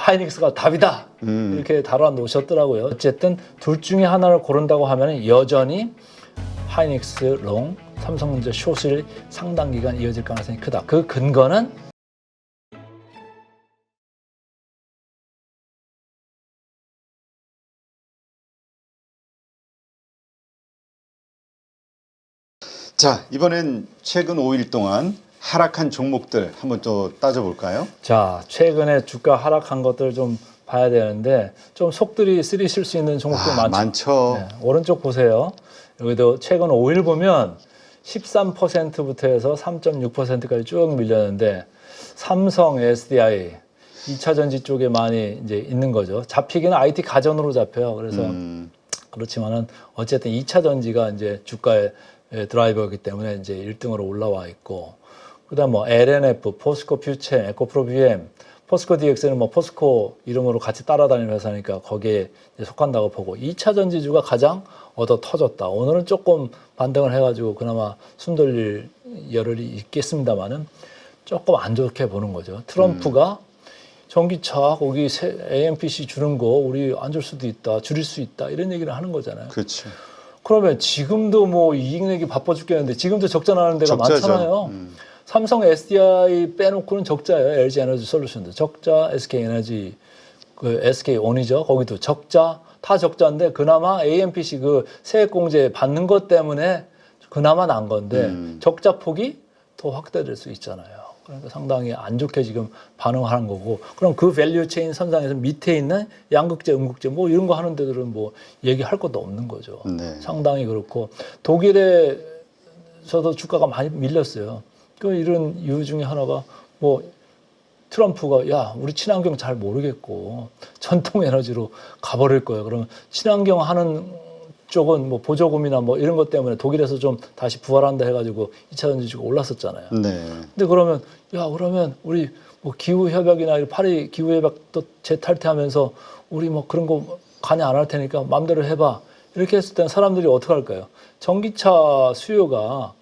하이닉스가 답이다. 이렇게 달아 놓으셨더라고요. 어쨌든 둘 중에 하나를 고른다고 하면 여전히 하이닉스 롱, 삼성전자 숏이 상당 기간 이어질 가능성이 크다. 그 근거는 자, 이번엔 최근 5일 동안 하락한 종목들 한번 또 따져볼까요? 자, 최근에 주가 하락한 것들 좀 봐야 되는데 좀 속들이 쓰리실 수 있는 종목들 많죠. 많죠. 네, 오른쪽 보세요. 여기도 최근 5일 보면 13%부터 해서 3.6%까지 쭉 밀렸는데 삼성, SDI, 2차 전지 쪽에 많이 이제 있는 거죠. 잡히기는 IT 가전으로 잡혀요. 그래서 그렇지만은 어쨌든 2차 전지가 이제 주가의 드라이버이기 때문에 이제 1등으로 올라와 있고, 그다음 뭐 LNF, 포스코 퓨체, 에코프로 BM, 포스코 DX는 뭐 포스코 이름으로 같이 따라다니는 회사니까 거기에 속한다고 보고 2차 전지주가 가장 얻어 터졌다. 오늘은 조금 반등을 해가지고 그나마 숨 돌릴 여력이 있겠습니다만은 조금 안 좋게 보는 거죠. 트럼프가 전기차 거기 AMPC 주는 거 우리 안 줄 수도 있다, 줄일 수 있다 이런 얘기를 하는 거잖아요. 그렇죠. 그러면 지금도 뭐 이익 내기 바빠 죽겠는데 지금도 적자 나는 데가 적자죠. 많잖아요. 삼성, SDI 빼놓고는 적자예요. LG 에너지 솔루션도 적자, SK 에너지, 그 SK 온이죠. 거기도 적자, 다 적자인데 그나마 AMPC 그 세액공제 받는 것 때문에 그나마 난 건데 적자 폭이 더 확대될 수 있잖아요. 그러니까 상당히 안 좋게 지금 반응하는 거고, 그럼 그 밸류 체인 선상에서 밑에 있는 양극재, 음극재 뭐 이런 거 하는 데들은 뭐 얘기할 것도 없는 거죠. 네. 상당히 그렇고 독일에서도 주가가 많이 밀렸어요. 그 이런 이유 중에 하나가 뭐 트럼프가 야 우리 친환경 잘 모르겠고 전통 에너지로 가버릴 거예요. 그러면 친환경 하는 쪽은 뭐 보조금이나 뭐 이런 것 때문에 독일에서 좀 다시 부활한다 해가지고 2차 전지주가 올랐었잖아요. 네. 근데 그러면 야 그러면 우리 뭐 기후 협약이나 파리 기후 협약도 재탈퇴하면서 우리 뭐 그런 거 관여 안 할 테니까 마음대로 해봐 이렇게 했을 때는 사람들이 어떻게 할까요? 전기차 수요가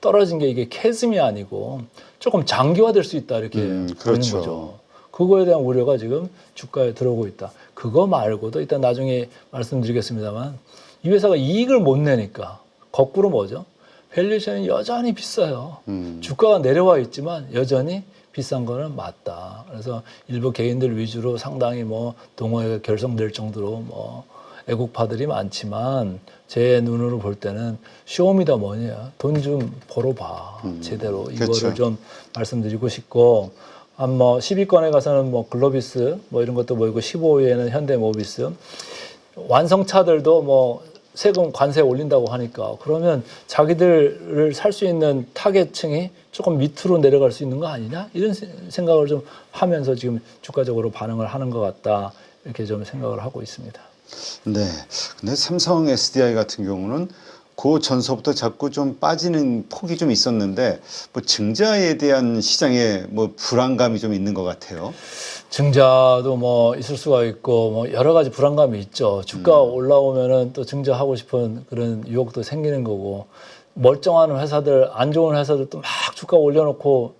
떨어진 게 이게 캐즘이 아니고 조금 장기화될 수 있다 이렇게 보는 그렇죠. 거죠. 그거에 대한 우려가 지금 주가에 들어오고 있다. 그거 말고도 일단 나중에 말씀드리겠습니다만 이 회사가 이익을 못 내니까 거꾸로 뭐죠? 밸류에이션이 여전히 비싸요. 주가가 내려와 있지만 여전히 비싼 거는 맞다. 그래서 일부 개인들 위주로 상당히 뭐 동호회가 결성될 정도로 뭐 애국파들이 많지만 제 눈으로 볼 때는 쇼미더머니야. 돈 좀 벌어봐. 제대로 이거를 그렇죠. 좀 말씀드리고 싶고, 한 뭐 10위권에 가서는 뭐 글로비스 뭐 이런 것도 보이고 15위에는 현대모비스, 완성차들도 뭐 세금 관세 올린다고 하니까 그러면 자기들을 살 수 있는 타겟층이 조금 밑으로 내려갈 수 있는 거 아니냐 이런 생각을 좀 하면서 지금 주가적으로 반응을 하는 것 같다 이렇게 좀 생각을 하고 있습니다. 네. 근데 삼성 SDI 같은 경우는 그 전서부터 자꾸 좀 빠지는 폭이 좀 있었는데 뭐 증자에 대한 시장에 뭐 불안감이 좀 있는 것 같아요. 증자도 뭐 있을 수가 있고 뭐 여러 가지 불안감이 있죠. 주가 올라오면은 또 증자하고 싶은 그런 유혹도 생기는 거고, 멀쩡한 회사들, 안 좋은 회사들 또 막 주가 올려놓고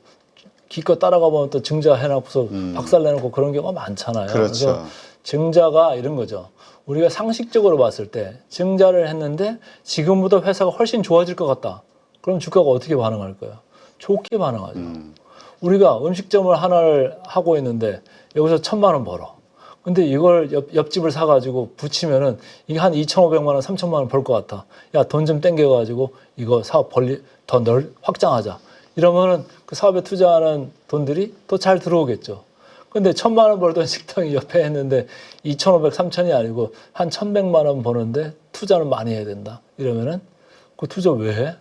기껏 따라가 보면 또 증자해놓고서 박살내놓고 그런 경우가 많잖아요. 그렇죠. 그래서 증자가 이런 거죠. 우리가 상식적으로 봤을 때 증자를 했는데 지금보다 회사가 훨씬 좋아질 것 같다. 그럼 주가가 어떻게 반응할까요? 좋게 반응하죠. 우리가 음식점을 하나를 하고 있는데 여기서 1,000만 원 벌어. 근데 이걸 옆집을 사가지고 붙이면은 이게 한 2,500만 원, 3,000만 원 벌 것 같아. 야, 돈 좀 땡겨가지고 이거 사업 더 확장하자. 이러면은 그 사업에 투자하는 돈들이 더 잘 들어오겠죠. 근데 1,000만 원 벌던 식당이 옆에 했는데 2,500, 3,000이 아니고 한 1,100만 원 버는데 투자는 많이 해야 된다. 이러면은 그 투자 왜 해?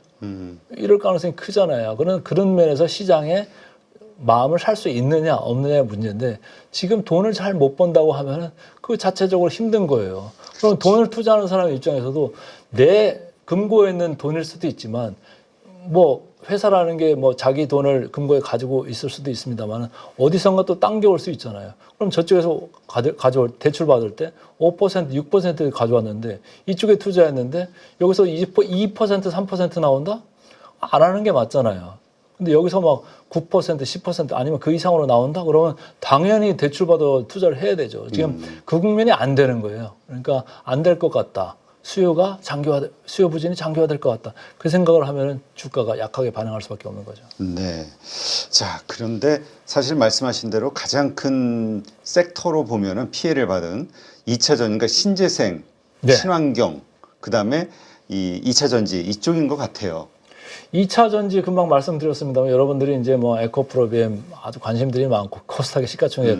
이럴 가능성이 크잖아요. 그런 면에서 시장에 마음을 살 수 있느냐 없느냐의 문제인데 지금 돈을 잘 못 번다고 하면은 그 자체적으로 힘든 거예요. 그럼 돈을 투자하는 사람 입장에서도 내 금고에 있는 돈일 수도 있지만 뭐 회사라는 게 뭐 자기 돈을 금고에 가지고 있을 수도 있습니다만 어디선가 또 당겨올 수 있잖아요. 그럼 저쪽에서 가져올 대출 받을 때 5%, 6% 가져왔는데 이쪽에 투자했는데 여기서 2%, 3% 나온다? 안 하는 게 맞잖아요. 근데 여기서 막 9%, 10% 아니면 그 이상으로 나온다? 그러면 당연히 대출받아 투자를 해야 되죠. 지금 그 국면이 안 되는 거예요. 그러니까 안 될 것 같다. 수요 부진이 장기화될 것 같다. 그 생각을 하면은 주가가 약하게 반응할 수밖에 없는 거죠. 네. 자, 그런데 사실 말씀하신 대로 가장 큰 섹터로 보면은 피해를 받은 2차 전지, 그러니까 신재생, 네. 친환경, 그다음에 이 2차 전지 이쪽인 것 같아요. 2차 전지 금방 말씀드렸습니다만 여러분들이 이제 뭐 에코프로비엠 아주 관심들이 많고 코스닥의 시가총액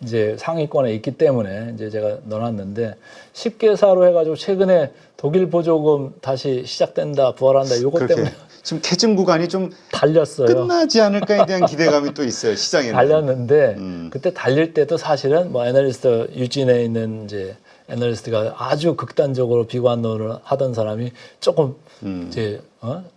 이제 상위권에 있기 때문에 이제 제가 넣어놨는데 10개사로 해가지고 최근에 독일 보조금 다시 시작된다 부활한다 요것 그렇게 때문에 지금 캐즘 구간이 좀 달렸어요. 끝나지 않을까에 대한 기대감이 또 있어요, 시장에는. 달렸는데 그때 달릴 때도 사실은 뭐 애널리스트 유진에 있는 이제 애널리스트가 아주 극단적으로 비관론을 하던 사람이 조금 이제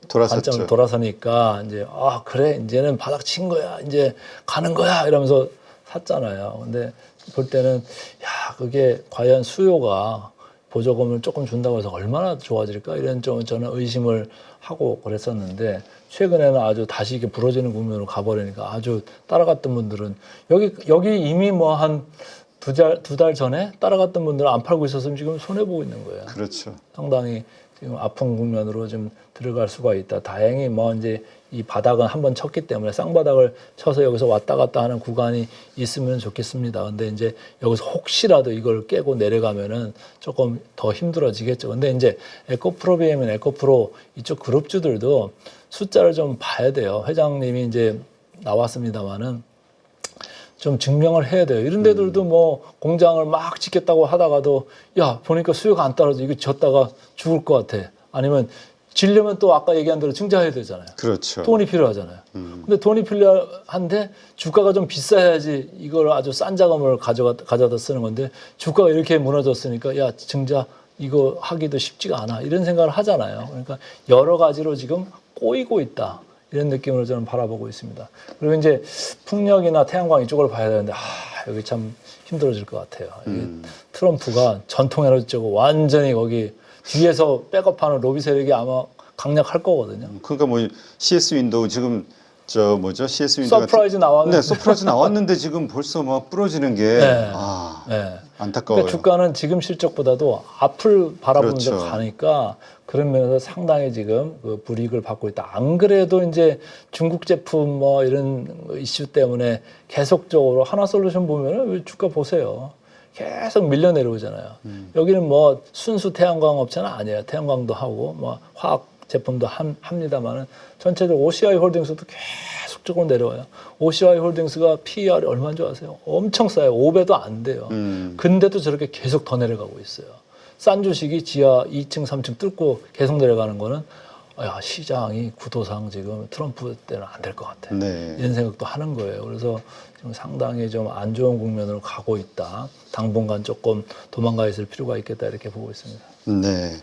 돌아섰죠. 관점을 돌아서니까 이제 아 그래 이제는 바닥 친 거야 이제 가는 거야 이러면서 샀잖아요. 근데 볼 때는 야 그게 과연 수요가 보조금을 조금 준다고 해서 얼마나 좋아질까 이런 좀 저는 의심을 하고 그랬었는데 최근에는 아주 다시 이게 부러지는 국면으로 가버리니까 아주 따라갔던 분들은 여기 이미 뭐 한 두 달 전에 따라갔던 분들은 안 팔고 있었으면 지금 손해 보고 있는 거예요. 그렇죠. 상당히 지금 아픈 국면으로 좀 들어갈 수가 있다. 다행히 뭐 이제 이 바닥은 한번 쳤기 때문에 쌍바닥을 쳐서 여기서 왔다 갔다 하는 구간이 있으면 좋겠습니다. 근데 이제 여기서 혹시라도 이걸 깨고 내려가면은 조금 더 힘들어지겠죠. 근데 이제 에코프로비엠은 에코프로 이쪽 그룹주들도 숫자를 좀 봐야 돼요. 회장님이 이제 나왔습니다마는 좀 증명을 해야 돼요. 이런 데들도 뭐 공장을 막 짓겠다고 하다가도 야 보니까 수요가 안 따라서 이거 졌다가 죽을 것 같아. 아니면 지려면 또 아까 얘기한 대로 증자해야 되잖아요. 그렇죠. 돈이 필요하잖아요. 근데 돈이 필요한데 주가가 좀 비싸야지 이걸 아주 싼 자금을 가져다 쓰는 건데 주가가 이렇게 무너졌으니까 야 증자 이거 하기도 쉽지가 않아. 이런 생각을 하잖아요. 그러니까 여러 가지로 지금 꼬이고 있다. 이런 느낌으로 저는 바라보고 있습니다. 그리고 이제 풍력이나 태양광 이쪽을 봐야 되는데 여기 참 힘들어질 것 같아요. 이게 트럼프가 전통 에너지적으로 완전히 거기 뒤에서 백업하는 로비 세력이 아마 강력할 거거든요. 그러니까 뭐 CS 윈도우 지금 저 뭐죠? CS 윈도우 서프라이즈 나왔는데 네, 서프라이즈 나왔는데 지금 벌써 막 부러지는 게 네. 아, 네. 안타까워요. 그러니까 주가는 지금 실적보다도 앞을 바라보면서 그렇죠. 가니까 그런 면에서 상당히 지금 그 불이익을 받고 있다. 안 그래도 이제 중국 제품 뭐 이런 이슈 때문에 계속적으로 하나솔루션 보면은 주가 보세요. 계속 밀려 내려오잖아요. 여기는 뭐 순수 태양광 업체는 아니에요. 태양광도 하고 뭐 화학 제품도 합니다만은 전체적으로 OCI 홀딩스도 계속적으로 내려와요. OCI 홀딩스가 PER이 얼마인 줄 아세요? 엄청 싸요. 5배도 안 돼요. 근데도 저렇게 계속 더 내려가고 있어요. 싼 주식이 지하 2층, 3층 뚫고 계속 내려가는 거는 야, 시장이 구도상 지금 트럼프 때는 안 될 것 같아. 네. 이런 생각도 하는 거예요. 그래서 지금 상당히 좀 안 좋은 국면으로 가고 있다. 당분간 조금 도망가 있을 필요가 있겠다 이렇게 보고 있습니다. 네.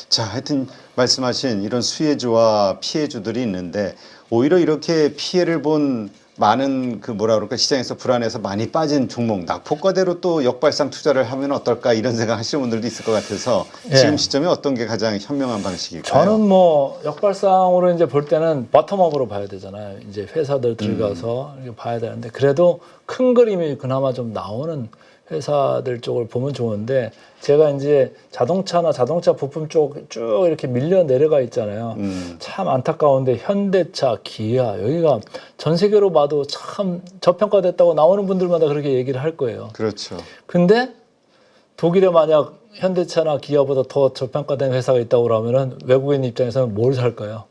자, 하여튼 말씀하신 이런 수혜주와 피해주들이 있는데 오히려 이렇게 피해를 본 많은 그 뭐라 그럴까 시장에서 불안해서 많이 빠진 종목 낙폭과대로 또 역발상 투자를 하면 어떨까 이런 생각 하시는 분들도 있을 것 같아서 예. 지금 시점에 어떤 게 가장 현명한 방식일까요? 저는 뭐 역발상으로 이제 볼 때는 바텀업으로 봐야 되잖아요. 이제 회사들 들어가서 이렇게 봐야 되는데 그래도 큰 그림이 그나마 좀 나오는 회사들 쪽을 보면 좋은데 제가 이제 자동차나 자동차 부품 쪽 쭉 이렇게 밀려 내려가 있잖아요. 참 안타까운데 현대차, 기아 여기가 전 세계로 봐도 참 저평가됐다고 나오는 분들마다 그렇게 얘기를 할 거예요. 그렇죠. 근데 독일에 만약 현대차나 기아보다 더 저평가된 회사가 있다고 그러면은 외국인 입장에서는 뭘 살까요?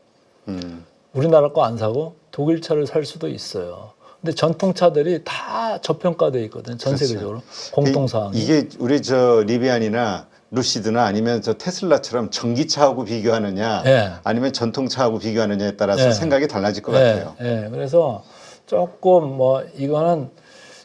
우리나라 거 안 사고 독일 차를 살 수도 있어요. 근데 전통차들이 다 저평가돼 있거든요. 전 그렇죠. 세계적으로 공통사항이. 이게 우리 저 리비안이나 루시드나 아니면 저 테슬라처럼 전기차하고 비교하느냐 예. 아니면 전통차하고 비교하느냐에 따라서 예. 생각이 달라질 것 같아요. 예. 그래서 조금 뭐 이거는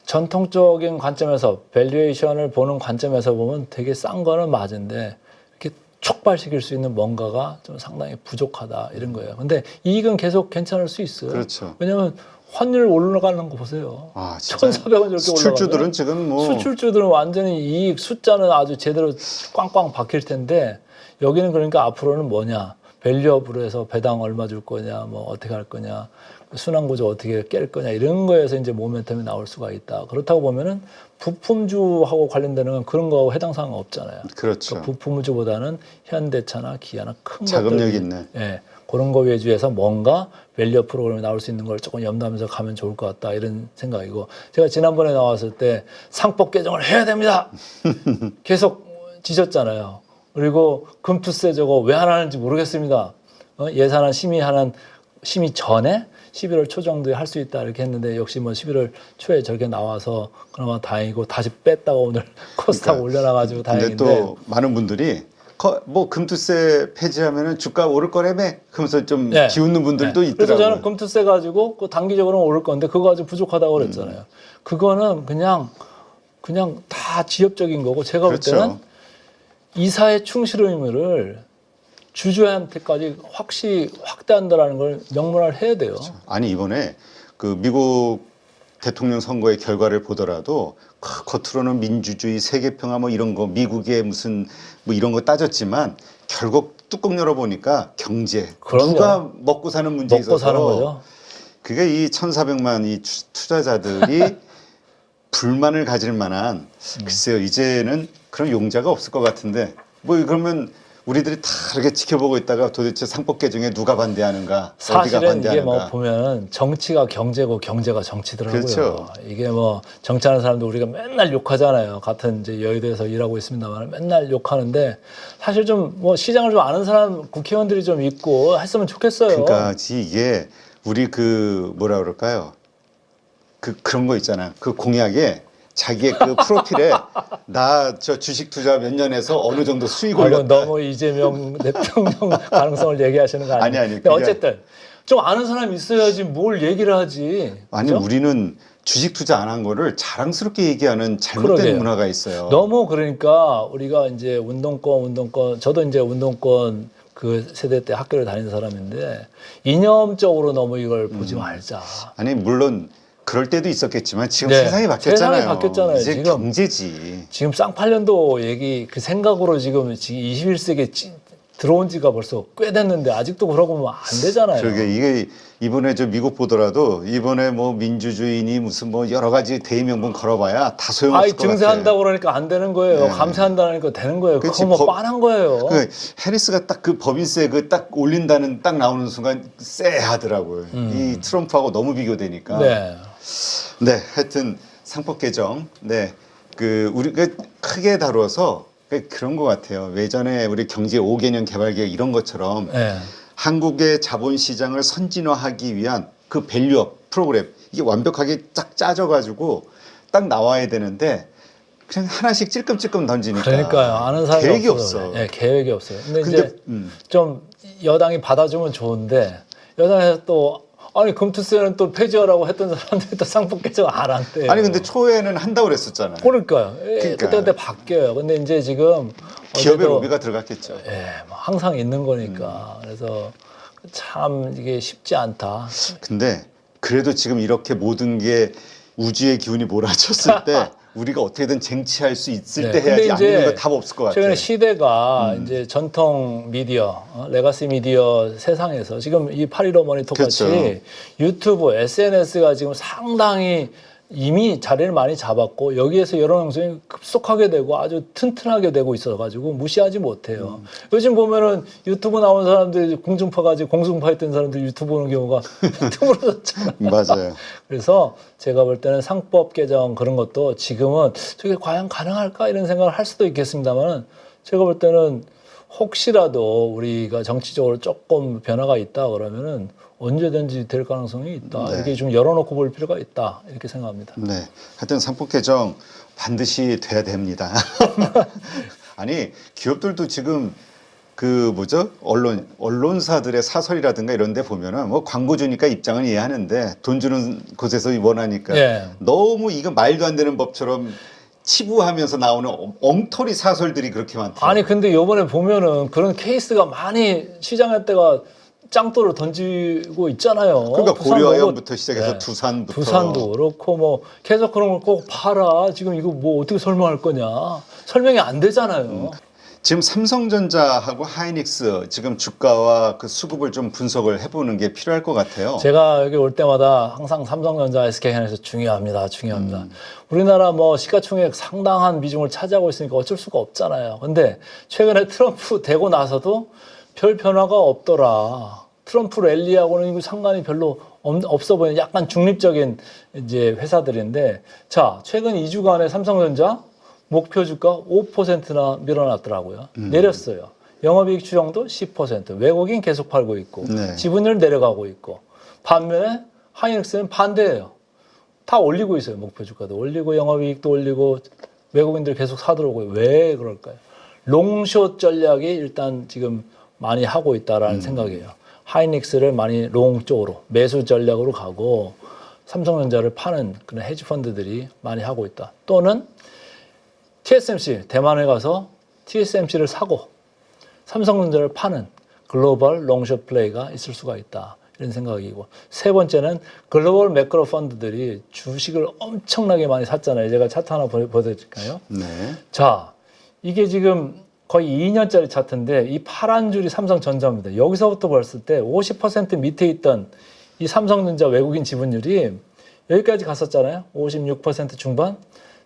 전통적인 관점에서 밸류에이션을 보는 관점에서 보면 되게 싼 거는 맞은데 이렇게 촉발시킬 수 있는 뭔가가 좀 상당히 부족하다 이런 거예요. 근데 이익은 계속 괜찮을 수 있어요. 그렇죠. 왜냐하면 환율 올라가는 거 보세요. 아, 진짜 1,400원 저렇게 수출주들은 올라가면 지금 뭐 수출주들은 완전히 이익 숫자는 아주 제대로 꽝꽝 박힐 텐데 여기는 그러니까 앞으로는 뭐냐 밸류업으로 해서 배당 얼마 줄 거냐 뭐 어떻게 할 거냐 순환구조 어떻게 깰 거냐 이런 거에서 이제 모멘텀이 나올 수가 있다. 그렇다고 보면은 부품주하고 관련되는 건 그런 거하고 해당 사항은 없잖아요. 그렇죠. 그러니까 부품주보다는 현대차나 기아나 큰 자금력 것들, 있네. 예, 그런 거 위주에서 뭔가 밸류 프로그램이 나올 수 있는 걸 조금 염두하면서 가면 좋을 것 같다 이런 생각이고 제가 지난번에 나왔을 때 상법 개정을 해야 됩니다. 계속 지셨잖아요. 그리고 금투세 저거 왜 안 하는지 모르겠습니다. 예산안 심의 전에 11월 초 정도에 할 수 있다 이렇게 했는데 역시 뭐 11월 초에 저렇게 나와서 그나마 다행이고 다시 뺐다가 오늘 코스닥 올려놔가지고 다행인데. 근데 또 많은 분들이 뭐 금투세 폐지하면은 주가 오를 거라며 그러면서 좀 네. 기웃는 분들도 네. 있더라고요. 그래서 저는 금투세 가지고 그 단기적으로는 오를 건데 그거 가지고 부족하다고 그랬잖아요. 그거는 그냥 다 지엽적인 거고 제가 볼 그렇죠. 때는 이사의 충실 의무를 주주한테까지 확실히 확대한다라는 걸 명문화를 해야 돼요. 아니 이번에 그 미국 대통령 선거의 결과를 보더라도 겉으로는 민주주의, 세계평화 뭐 이런 거 미국의 무슨 뭐 이런 거 따졌지만 결국 뚜껑 열어보니까 경제 그럼요. 누가 먹고 사는 문제에 먹고 있어서 사는 거죠. 그게 이 1,400만 이 투자자들이 불만을 가질 만한 글쎄요 이제는 그런 용자가 없을 것 같은데 뭐 그러면 우리들이 다 이렇게 지켜보고 있다가 도대체 상법 개정에 누가 반대하는가 어디가 사실은 이게 반대하는가 뭐 보면 정치가 경제고 경제가 정치더라고요. 그렇죠. 이게 뭐 정치하는 사람도 우리가 맨날 욕하잖아요. 같은 이제 여의도에서 일하고 있습니다만 맨날 욕하는데 사실 좀 뭐 시장을 좀 아는 사람 국회의원들이 좀 있고 했으면 좋겠어요. 그러니까 이게 우리 그 뭐라 그럴까요? 그런 거 있잖아. 그 공약에 자기의 그 프로필에 나 저 주식 투자 몇 년에서 어느 정도 수익 아이고, 올렸다. 너무 이재명 대통령 가능성을 얘기하시는 거 아니에요? 아니, 근데 그게- 어쨌든 좀 아는 사람이 있어야지 뭘 얘기를 하지. 아니 그죠? 우리는 주식 투자 안 한 거를 자랑스럽게 얘기하는 잘못된 그러게요. 문화가 있어요. 너무 그러니까 우리가 이제 운동권 저도 이제 운동권 그 세대 때 학교를 다니는 사람인데 이념적으로 너무 이걸 보지 말자. 아니 물론 그럴 때도 있었겠지만 지금 네. 세상이 바뀌었잖아요. 세상이 바뀌었잖아요, 이제 지금. 경제지. 지금 쌍팔년도 얘기 그 생각으로 지금 21세기에 들어온 지가 벌써 꽤 됐는데 아직도 그러고 보면 안 되잖아요. 그러게 이게 이번에 저 미국 보더라도 이번에 뭐 민주주의니 무슨 뭐 여러 가지 대의명분 걸어봐야 다 소용없을 아이 것 같아. 증세한다고 그러니까 안 되는 거예요. 네. 감세한다니까 되는 거예요. 그치, 그거 뭐 뻔한 거예요. 그 해리스가 딱 그 법인세 그 딱 올린다는 딱 나오는 순간 쎄하더라고요. 이 트럼프하고 너무 비교되니까. 네. 네, 하여튼 상법 개정. 네, 그 우리가 크게 다뤄서 그런 것 같아요. 예전에 우리 경제 5개년 개발 계획 이런 것처럼 네. 한국의 자본시장을 선진화하기 위한 그 밸류업 프로그램 이게 완벽하게 딱 짜져가지고 딱 나와야 되는데 그냥 하나씩 찔끔찔끔 던지니까 그러니까요. 아는 사람이 계획이 없어서 없어. 그래. 네, 계획이 없어요. 근데 근데, 이제 좀 여당이 받아주면 좋은데 여당에서 또 아니 금투세는 또 폐지하라고 했던 사람들이 또 상법 개정 안 한대요. 아니 근데 초에는 한다고 그랬었잖아요. 그러니까요. 그러니까. 그때 바뀌어요. 근데 이제 지금 기업의 어제도- 로비가 들어갔겠죠. 예, 뭐 항상 있는 거니까. 그래서 참 이게 쉽지 않다. 근데 그래도 지금 이렇게 모든 게 우주의 기운이 몰아쳤을 때 우리가 어떻게든 쟁취할 수 있을 네, 때 해야지 근데 안 이제 되는 거 답 없을 것 같아요. 최근에 시대가 이제 전통 미디어, 레가시 미디어 세상에서 지금 이 8.15 머니 똑같이 그렇죠. 유튜브, SNS가 지금 상당히 이미 자리를 많이 잡았고 여기에서 여러 방송이 급속하게 되고 아주 튼튼하게 되고 있어가지고 무시하지 못해요. 요즘 보면은 유튜브 나온 사람들 공중파 가지고 공중파했던 사람들 유튜브 보는 경우가 드물어졌잖아요. 맞아요. 그래서 제가 볼 때는 상법 개정 그런 것도 지금은 저게 과연 가능할까 이런 생각을 할 수도 있겠습니다만 제가 볼 때는 혹시라도 우리가 정치적으로 조금 변화가 있다 그러면은 언제든지 될 가능성이 있다. 네. 이렇게 좀 열어놓고 볼 필요가 있다. 이렇게 생각합니다. 네. 하여튼 상법 개정 반드시 돼야 됩니다. 아니, 기업들도 지금 그 뭐죠? 언론사들의 사설이라든가 이런 데 보면은 뭐 광고 주니까 입장은 이해하는데 돈 주는 곳에서 원하니까 예. 너무 이거 말도 안 되는 법처럼 치부하면서 나오는 엉터리 사설들이 그렇게 많대요. 아니 근데 요번에 보면은 그런 케이스가 많이 시장에다가 짱돌을 던지고 있잖아요. 그러니까 부산 고려아연부터 로봇. 시작해서 네. 두산부터 두산도 그렇고 뭐 계속 그런 걸 꼭 팔아. 지금 이거 뭐 어떻게 설명할 거냐. 설명이 안 되잖아요. 지금 삼성전자하고 하이닉스 지금 주가와 그 수급을 좀 분석을 해보는 게 필요할 것 같아요. 제가 여기 올 때마다 항상 삼성전자, SK하이닉스 중요합니다. 우리나라 뭐 시가총액 상당한 비중을 차지하고 있으니까 어쩔 수가 없잖아요. 근데 최근에 트럼프 되고 나서도 별 변화가 없더라. 트럼프 랠리하고는 이거 상관이 별로 없어 보이는 약간 중립적인 이제 회사들인데, 자, 최근 2주간에 삼성전자 목표 주가 5%나 밀어놨더라고요. 내렸어요. 영업이익 추정도 10%. 외국인 계속 팔고 있고, 네. 지분율 내려가고 있고, 반면에 하이닉스는 반대예요. 다 올리고 있어요. 목표 주가도 올리고, 영업이익도 올리고, 외국인들 계속 사들어오고. 왜 그럴까요? 롱숏 전략이 일단 지금 많이 하고 있다라는 생각이에요. 하이닉스를 많이 롱 쪽으로 매수 전략으로 가고 삼성전자를 파는 그런 헤지 펀드들이 많이 하고 있다. 또는 TSMC 대만에 가서 TSMC를 사고 삼성전자를 파는 글로벌 롱숏 플레이가 있을 수가 있다. 이런 생각이고, 세 번째는 글로벌 매크로 펀드들이 주식을 엄청나게 많이 샀잖아요. 제가 차트 하나 보여드릴까요? 네. 자, 이게 지금 거의 2년짜리 차트인데 이 파란 줄이 삼성전자입니다. 여기서부터 봤을 때 50% 밑에 있던 이 삼성전자 외국인 지분율이 여기까지 갔었잖아요. 56% 중반.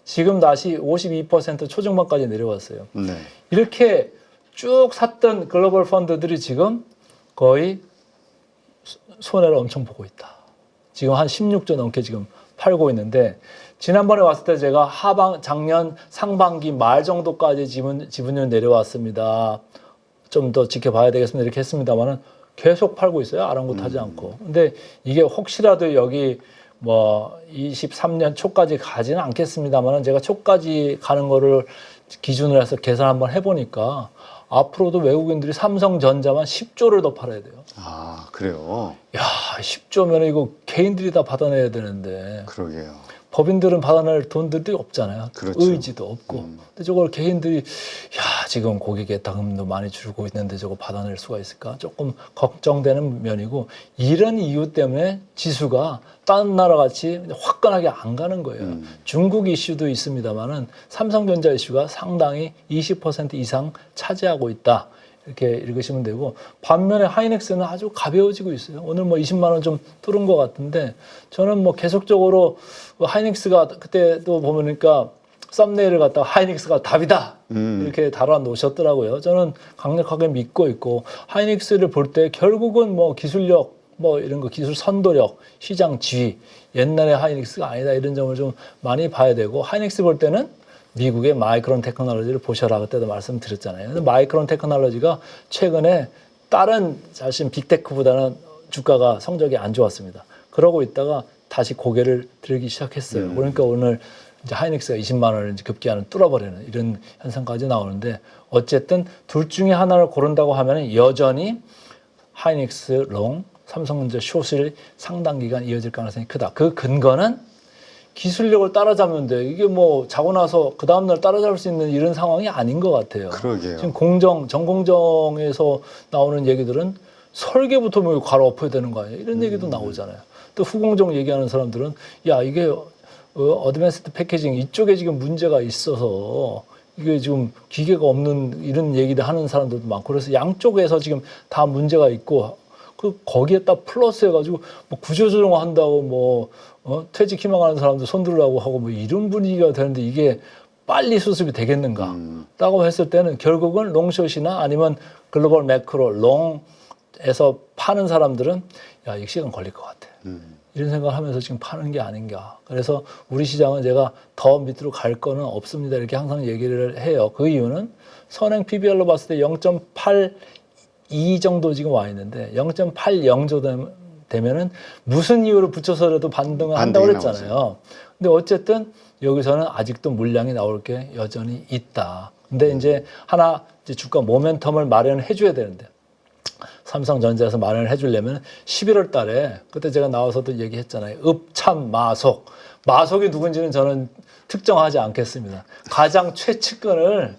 지금 다시 52% 초중반까지 내려왔어요. 네. 이렇게 쭉 샀던 글로벌 펀드들이 지금 거의 손해를 엄청 보고 있다. 지금 한 16조 넘게 지금 팔고 있는데, 지난번에 왔을 때 제가 작년 상반기 말 정도까지 지분율 내려왔습니다. 좀 더 지켜봐야 되겠습니다. 이렇게 했습니다만은 계속 팔고 있어요. 아랑곳하지 않고. 근데 이게 혹시라도 여기 뭐 23년 초까지 가지는 않겠습니다만은 제가 초까지 가는 거를 기준으로 해서 계산 한번 해보니까 앞으로도 외국인들이 삼성전자만 10조를 더 팔아야 돼요. 아, 그래요? 야, 10조면 이거 개인들이 다 받아내야 되는데 그러게요. 법인들은 받아낼 돈들이 없잖아요. 그렇죠. 의지도 없고. 근데 저걸 개인들이 야, 지금 고객의 당금도 많이 줄고 있는데 저거 받아낼 수가 있을까? 조금 걱정되는 면이고, 이런 이유 때문에 지수가 다른 나라 같이 화끈하게 안 가는 거예요. 중국 이슈도 있습니다만은 삼성전자 이슈가 상당히 20% 이상 차지하고 있다. 이렇게 읽으시면 되고, 반면에 하이닉스는 아주 가벼워지고 있어요. 오늘 뭐 20만 원 좀 뚫은 것 같은데, 저는 뭐 계속적으로 하이닉스가 그때도 보니까 썸네일을 갖다가 하이닉스가 답이다 이렇게 달아 놓으셨더라고요. 저는 강력하게 믿고 있고, 하이닉스를 볼 때 결국은 뭐 기술력, 뭐 이런 거 기술 선도력, 시장 지위, 옛날의 하이닉스가 아니다 이런 점을 좀 많이 봐야 되고, 하이닉스 볼 때는 미국의 마이크론 테크놀로지를 보셔라 그때도 말씀드렸잖아요. 근데 마이크론 테크놀로지가 최근에 다른 사실 빅테크보다는 주가가 성적이 안 좋았습니다. 그러고 있다가 다시 고개를 들기 시작했어요. 그러니까 오늘 이제 하이닉스가 20만 원을 이제 급기야는 뚫어버리는 이런 현상까지 나오는데, 어쨌든 둘 중에 하나를 고른다고 하면 여전히 하이닉스 롱, 삼성전자 숏이 상당 기간 이어질 가능성이 크다. 그 근거는 기술력을 따라잡는 데 이게 뭐 자고 나서 그 다음날 따라잡을 수 있는 이런 상황이 아닌 것 같아요. 그러게요. 지금 정공정에서 나오는 얘기들은 설계부터 뭐 갈아 엎어야 되는 거 아니에요? 이런 얘기도 나오잖아요. 또 후공정 얘기하는 사람들은 야, 이게 어드밴스드 패키징 이쪽에 지금 문제가 있어서 이게 지금 기계가 없는 이런 얘기를 하는 사람들도 많고, 그래서 양쪽에서 지금 다 문제가 있고, 거기에다 플러스 해가지고 뭐 구조조정 한다고 뭐 퇴직 희망하는 사람들 손들라고 하고 뭐 이런 분위기가 되는데, 이게 빨리 수습이 되겠는가? 라고 했을 때는 결국은 롱숏이나 아니면 글로벌 매크로 롱에서 파는 사람들은 야, 이 시간 걸릴 것 같아. 이런 생각을 하면서 지금 파는 게 아닌가. 그래서 우리 시장은 제가 더 밑으로 갈 거는 없습니다. 이렇게 항상 얘기를 해요. 그 이유는 선행 PBR로 봤을 때 0.82 정도 지금 와 있는데, 0.80 정도 되면은 무슨 이유로 붙여서라도 반등을 한다고 그랬잖아요. 근데 어쨌든 여기서는 아직도 물량이 나올 게 여전히 있다. 근데 이제 하나 이제 주가 모멘텀을 마련해 줘야 되는데, 삼성전자에서 마련을 해주려면 11월 달에 그때 제가 나와서도 얘기했잖아요. 읍참 마속. 마속이 누군지는 저는 특정하지 않겠습니다. 가장 최측근을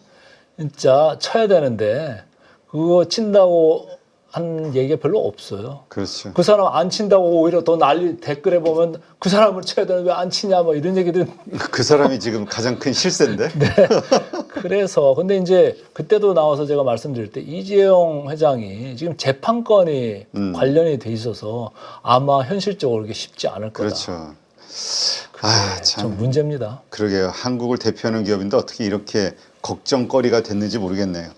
진짜 쳐야 되는데, 그거 친다고 한 얘기가 별로 없어요. 그렇죠. 그 사람 안 친다고 오히려 더 난리 댓글에 보면 그 사람을 쳐야 되는데 왜 안 치냐 뭐 이런 얘기들. 그 사람이 지금 가장 큰 실세인데. 네. 그래서 근데 이제 그때도 나와서 제가 말씀드릴 때 이재용 회장이 지금 재판권이 관련이 돼 있어서 아마 현실적으로 그게 쉽지 않을 거다. 그렇죠. 아, 참. 좀 문제입니다. 그러게요. 한국을 대표하는 기업인데 어떻게 이렇게 걱정거리가 됐는지 모르겠네요.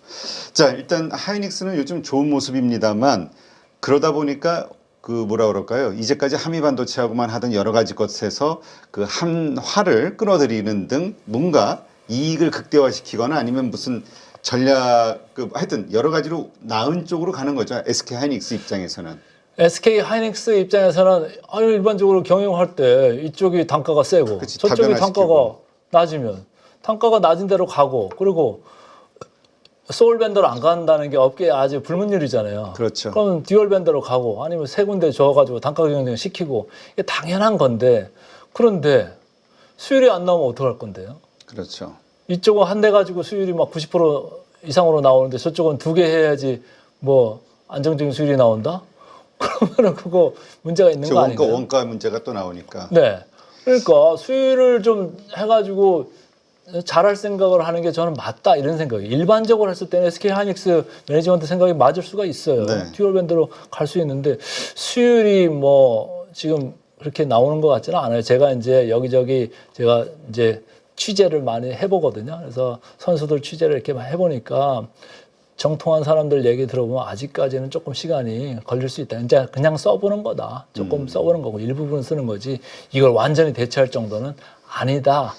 자, 일단 하이닉스는 요즘 좋은 모습입니다만 그러다 보니까 그 뭐라 그럴까요? 이제까지 한미반도체하고만 하던 여러 가지 것에서 그 한화를 끌어들이는 등 뭔가 이익을 극대화시키거나 아니면 무슨 전략 그 하여튼 여러 가지로 나은 쪽으로 가는 거죠. SK 하이닉스 입장에서는. SK 하이닉스 입장에서는 일반적으로 경영할 때 이쪽이 단가가 세고 그치, 저쪽이 다변화시키고. 단가가 낮으면 단가가 낮은 대로 가고 그리고 소울 밴더로 안 간다는 게 업계에 아주 불문율이잖아요. 그렇죠. 그럼 듀얼 밴더로 가고 아니면 세 군데 줘가지고 단가 경쟁 시키고 이게 당연한 건데 그런데 수율이 안 나오면 어떡할 건데요? 그렇죠. 이쪽은 한 대 가지고 수율이 막 90% 이상으로 나오는데 저쪽은 두 개 해야지 뭐 안정적인 수율이 나온다? 그러면은 그거 문제가 있는 거 아닌가요? 원가 문제가 또 나오니까. 네. 그러니까 수율을 좀 해가지고 잘할 생각을 하는 게 저는 맞다 이런 생각이에요. 일반적으로 했을 때는 SK 하이닉스 매니지먼트 생각이 맞을 수가 있어요. 네. 듀얼 밴드로 갈 수 있는데 수율이 뭐 지금 그렇게 나오는 것 같지는 않아요. 제가 이제 여기저기 제가 이제 취재를 많이 해보거든요. 그래서 선수들 취재를 이렇게 많이 해보니까 정통한 사람들 얘기 들어보면 아직까지는 조금 시간이 걸릴 수 있다. 이제 그냥 써보는 거다. 조금 써보는 거고 일부분 쓰는 거지 이걸 완전히 대체할 정도는 아니다.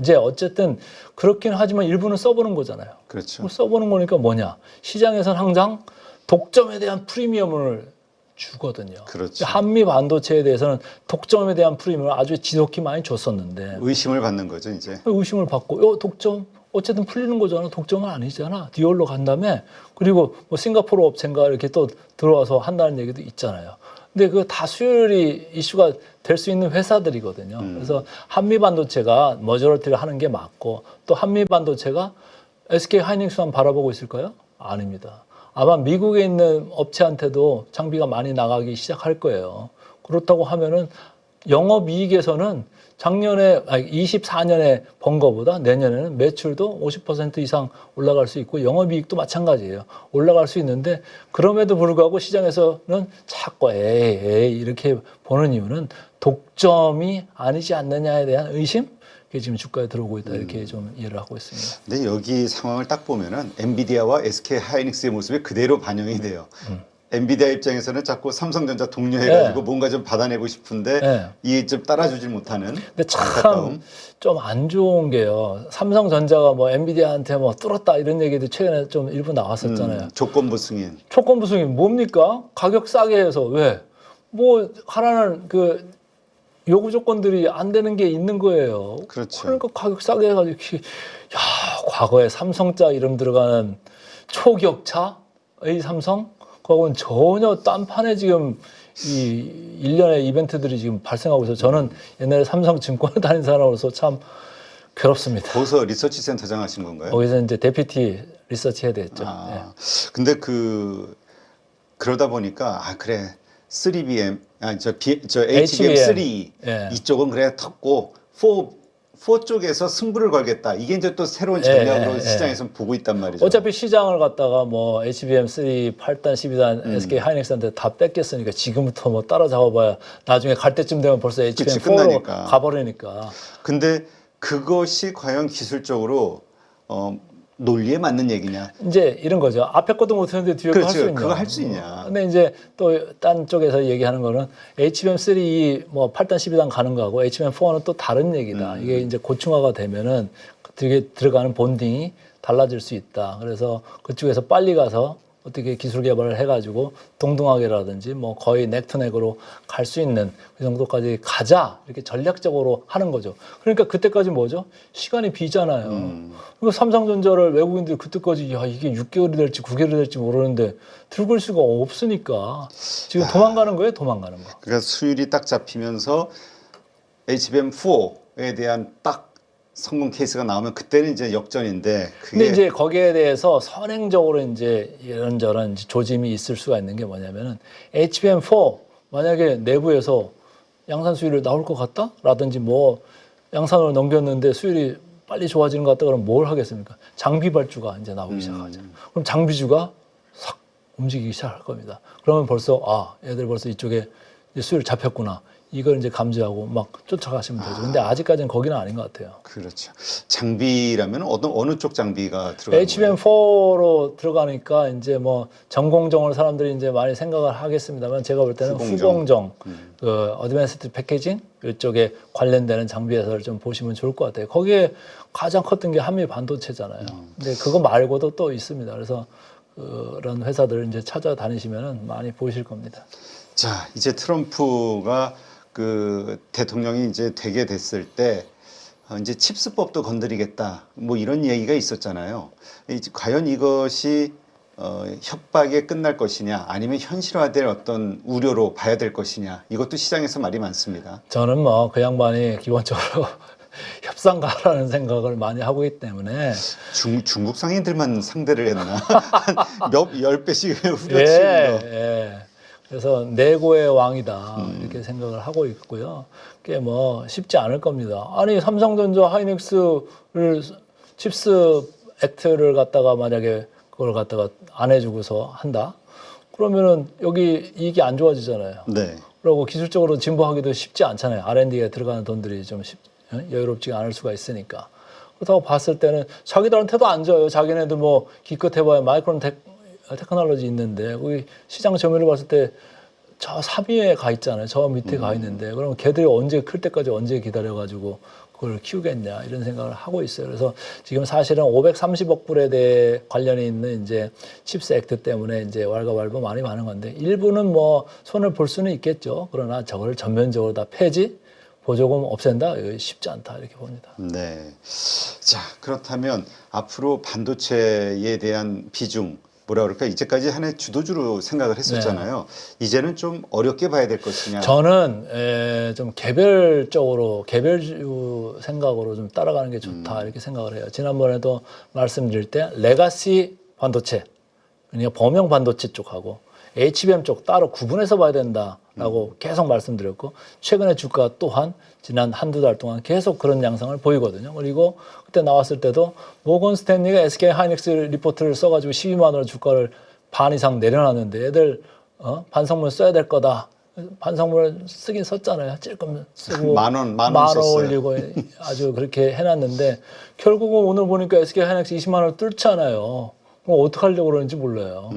이제 어쨌든 그렇긴 하지만 일부는 써보는 거잖아요. 그렇죠. 써보는 거니까 뭐냐. 시장에서는 항상 독점에 대한 프리미엄을 주거든요. 그렇죠. 한미 반도체에 대해서는 독점에 대한 프리미엄을 아주 지독히 많이 줬었는데 의심을 받는 거죠, 이제. 의심을 받고 독점 어쨌든 풀리는 거잖아. 독점은 아니잖아. 듀얼로 간 다음에 그리고 뭐 싱가포르 업체인가 이렇게 또 들어와서 한다는 얘기도 있잖아요. 근데 그 다 수율이 이슈가 될 수 있는 회사들이거든요. 그래서 한미 반도체가 머저리티를 하는 게 맞고 또 한미 반도체가 SK 하이닉스만 바라보고 있을까요? 아닙니다. 아마 미국에 있는 업체한테도 장비가 많이 나가기 시작할 거예요. 그렇다고 하면은 영업이익에서는 작년에 24년에 번 거보다 내년에는 매출도 50% 이상 올라갈 수 있고 영업이익도 마찬가지예요. 올라갈 수 있는데 그럼에도 불구하고 시장에서는 자꾸 에이 이렇게 보는 이유는 독점이 아니지 않느냐에 대한 의심? 그게 지금 주가에 들어오고 있다 이렇게 좀 이해를 하고 있습니다. 근데 여기 상황을 딱 보면은 엔비디아와 SK 하이닉스의 모습이 그대로 반영이 돼요. 엔비디아 입장에서는 자꾸 삼성전자 독려해가지고 네. 뭔가 좀 받아내고 싶은데 네. 이게 좀 따라주질 못하는. 근데 참 안타까움. 좀 안 좋은 게요. 삼성전자가 뭐 엔비디아한테 뭐 뚫었다 이런 얘기도 최근에 좀 일부 나왔었잖아요. 조건부 승인. 조건부 승인 뭡니까? 가격 싸게 해서 왜? 뭐 하라는 그 요구 조건들이 안 되는 게 있는 거예요. 그렇죠. 그러니까 가격 싸게 해가지고 이렇게 야 과거에 삼성자 이름 들어가는 초격차 A 삼성 그거는 전혀 딴판에 지금 이 일련의 이벤트들이 지금 발생하고 있어서 저는 옛날에 삼성증권에 다닌 사람으로서 참 괴롭습니다. 거기서 리서치 센터장 하신 건가요? 거기서 이제 데피티 리서치 해야 됐죠. 근데 그러다 보니까 그래 3BM 저 HBM3 예. 이쪽은 그래 텄고 4 쪽에서 승부를 걸겠다. 이게 이제 또 새로운 전략으로 시장에서 보고 있단 말이죠. 어차피 시장을 갖다가 뭐 HBM3, 8단, 12단, SK 하이닉스한테 다 뺏겼으니까 지금부터 뭐 따라잡아봐야 나중에 갈 때쯤 되면 벌써 그치, HBM4로 끝나니까. 가버리니까. 근데 그것이 과연 기술적으로 논리에 맞는 얘기냐? 이제 이런 거죠. 앞에 것도 못했는데 뒤에 거 할 수 그렇죠. 있냐. 그거 할 수 있냐? 근데 이제 또 딴 쪽에서 얘기하는 거는 HBM3 뭐 8단, 12단 가는 거하고 HBM4는 또 다른 얘기다. 이게 이제 고층화가 되면은 되게 들어가는 본딩이 달라질 수 있다. 그래서 그쪽에서 빨리 가서 어떻게 기술 개발을 해가지고 동등하게라든지 뭐 거의 넥투넥으로 갈 수 있는 그 정도까지 가자 이렇게 전략적으로 하는 거죠. 그러니까 그때까지 뭐죠? 시간이 비잖아요. 그러니까 삼성전자를 외국인들이 그때까지 야 이게 6개월이 될지 9개월이 될지 모르는데 들고 올 수가 없으니까 지금 도망가는 거예요, 도망가는 거. 그러니까 수율이 딱 잡히면서 HBM4에 대한 딱 성공 케이스가 나오면 그때는 이제 역전인데 근데 그게 이제 거기에 대해서 선행적으로 이제 이런저런 이제 조짐이 있을 수가 있는 게 뭐냐면은 HBM4 만약에 내부에서 양산 수율이 나올 것 같다? 라든지 뭐 양산으로 넘겼는데 수율이 빨리 좋아지는 것 같다 그러면 뭘 하겠습니까? 장비 발주가 이제 나오기 시작하죠. 그럼 장비주가 싹 움직이기 시작할 겁니다. 그러면 벌써 얘들 벌써 이쪽에 이제 수율 잡혔구나. 이걸 이제 감지하고 막 쫓아가시면 되죠. 근데 아직까지는 거기는 아닌 것 같아요. 그렇죠. 장비라면 어느 쪽 장비가 들어가는 거예요? HBM4로 들어가니까 이제 뭐 전공정을 사람들이 이제 많이 생각을 하겠습니다만 제가 볼 때는 후공정, 그 어드밴스드 패키징 이쪽에 관련되는 장비에서 좀 보시면 좋을 것 같아요. 거기에 가장 컸던 게 한미 반도체잖아요. 근데 그거 말고도 또 있습니다. 그래서 그런 회사들을 이제 찾아다니시면은 많이 보이실 겁니다. 자, 이제 트럼프가 그 대통령이 이제 되게 됐을 때 이제 칩스법도 건드리겠다 뭐 이런 얘기가 있었잖아요. 과연 이것이 협박에 끝날 것이냐 아니면 현실화될 어떤 우려로 봐야 될 것이냐 이것도 시장에서 말이 많습니다. 저는 뭐 그 양반이 기본적으로 협상가라는 생각을 많이 하고 있기 때문에 중국 상인들만 상대를 했나 한 열 배씩 후려치고 예. 그래서 내고의 왕이다 이렇게 생각을 하고 있고요. 그게 뭐 쉽지 않을 겁니다. 아니 삼성전자 하이닉스를 칩스 액트를 갖다가 만약에 그걸 갖다가 안 해주고서 한다. 그러면은 여기 이익이 안 좋아지잖아요. 네. 그리고 기술적으로 진보하기도 쉽지 않잖아요. R&D에 들어가는 돈들이 좀 여유롭지가 않을 수가 있으니까. 그렇다고 봤을 때는 자기들한테도 안 줘요. 자기네도 뭐 기껏 해봐야 마이크론 테크놀로지 있는데 거기 시장 점유율을 봤을 때 저 3위에 가 있잖아요. 저 밑에 가 있는데 그러면 걔들이 언제 클 때까지 언제 기다려가지고 그걸 키우겠냐 이런 생각을 하고 있어요. 그래서 지금 사실은 530억 불에 대해 관련이 있는 이제 칩스 액트 때문에 이제 왈가왈부 많이 많은 건데 일부는 뭐 손을 볼 수는 있겠죠. 그러나 저걸 전면적으로 다 폐지 보조금 없앤다 이거 쉽지 않다 이렇게 봅니다. 네. 자, 그렇다면 앞으로 반도체에 대한 비중 뭐라 그럴까 이제까지 하나의 주도주로 생각을 했었잖아요. 이제는 좀 어렵게 봐야 될 것이냐. 저는 좀 개별적으로 개별주 생각으로 좀 따라가는 게 좋다 이렇게 생각을 해요. 지난번에도 말씀드릴 때 레가시 반도체 그러니까 범용 반도체 쪽하고 HBM 쪽 따로 구분해서 봐야 된다라고 계속 말씀드렸고 최근에 주가 또한 지난 한두 달 동안 계속 그런 양상을 보이거든요. 그리고 그때 나왔을 때도 모건 스탠리가 SK 하이닉스 리포트를 써가지고 12만 원을 주가를 반 이상 내려놨는데 애들 반성문 써야 될 거다. 반성문을 쓰긴 썼잖아요. 찔끔 쓰고 만 원 썼어요. 올리고 아주 그렇게 해놨는데 결국은 오늘 보니까 SK 하이닉스 20만 원을 뚫잖아요. 그럼 어떻게 하려고 그러는지 몰라요.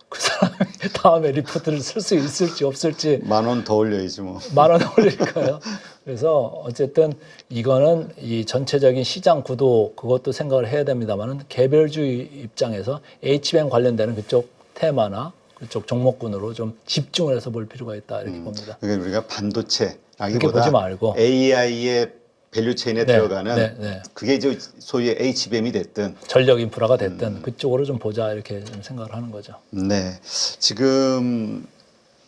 그 사람이 다음에 리포트를 쓸 수 있을지 없을지 만 원 더 올려야지 뭐. 만 원 올릴까요? 그래서 어쨌든 이거는 이 전체적인 시장 구도 그것도 생각을 해야 됩니다만은 개별주의 입장에서 HBM 관련되는 그쪽 테마나 그쪽 종목군으로 좀 집중을 해서 볼 필요가 있다 이렇게 봅니다. 그러니까 우리가 반도체 그렇게 보지 말고 AI의 밸류체인에 들어가는 네. 그게 이제 소위 HBM이 됐든 전력 인프라가 됐든 그쪽으로 좀 보자 이렇게 좀 생각을 하는 거죠. 네. 지금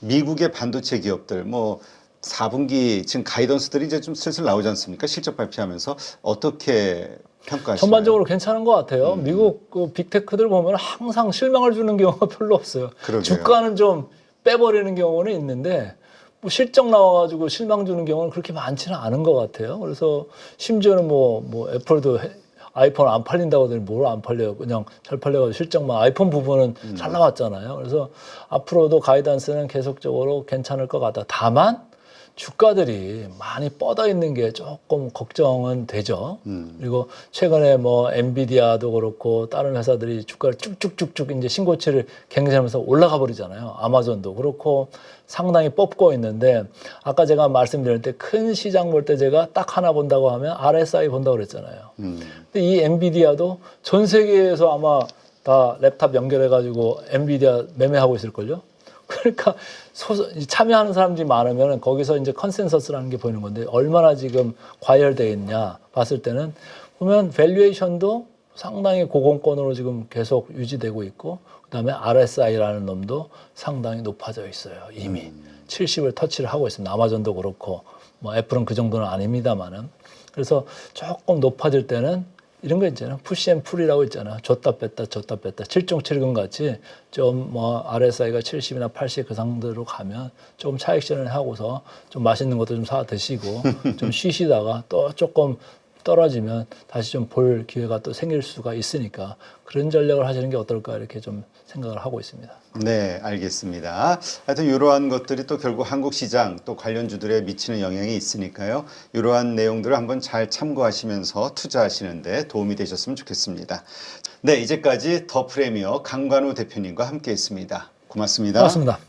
미국의 반도체 기업들 뭐 4분기 지금 가이던스들이 이제 좀 슬슬 나오지 않습니까? 실적 발표하면서 어떻게 평가하시나요? 전반적으로 괜찮은 것 같아요. 미국 그 빅테크들 보면 항상 실망을 주는 경우가 별로 없어요. 그러게요. 주가는 좀 빼버리는 경우는 있는데 뭐 실적 나와가지고 실망 주는 경우는 그렇게 많지는 않은 것 같아요. 그래서 심지어는 뭐 애플도 아이폰 안 팔린다고 하더니 뭘 안 팔려요. 그냥 잘 팔려가지고 실적만 아이폰 부분은 잘 나왔잖아요. 그래서 앞으로도 가이던스는 계속적으로 괜찮을 것 같다. 다만 주가들이 많이 뻗어 있는 게 조금 걱정은 되죠. 그리고 최근에 뭐 엔비디아도 그렇고 다른 회사들이 주가를 쭉쭉쭉쭉 이제 신고치를 경쟁하면서 올라가 버리잖아요. 아마존도 그렇고 상당히 뽑고 있는데 아까 제가 말씀드릴 때 큰 시장 볼 때 제가 딱 하나 본다고 하면 RSI 본다고 그랬잖아요. 근데 이 엔비디아도 전 세계에서 아마 다 랩탑 연결해가지고 엔비디아 매매하고 있을걸요. 그러니까 참여하는 사람들이 많으면 거기서 이제 컨센서스라는 게 보이는 건데 얼마나 지금 과열되어 있냐 봤을 때는 보면 밸류에이션도 상당히 고공권으로 지금 계속 유지되고 있고 그다음에 RSI라는 놈도 상당히 높아져 있어요. 이미 70을 터치를 하고 있습니다. 아마존도 그렇고 뭐 애플은 그 정도는 아닙니다만은 그래서 조금 높아질 때는 이런 거 있잖아요. 푸시 앤 풀이라고 있잖아요. 줬다 뺐다 줬다 뺐다. 칠중칠금 같이 좀 뭐 RSI가 70이나 80 그 상대로 가면 조금 차익 실현을 하고서 좀 맛있는 것도 좀 사 드시고 좀 쉬시다가 또 조금 떨어지면 다시 좀 볼 기회가 또 생길 수가 있으니까 그런 전략을 하시는 게 어떨까 이렇게 좀 생각을 하고 있습니다. 네, 알겠습니다. 하여튼 이러한 것들이 또 결국 한국 시장 또 관련주들에 미치는 영향이 있으니까요. 이러한 내용들을 한번 잘 참고하시면서 투자하시는데 도움이 되셨으면 좋겠습니다. 네, 이제까지 더 프리미어 강관우 대표님과 함께했습니다. 고맙습니다. 고맙습니다.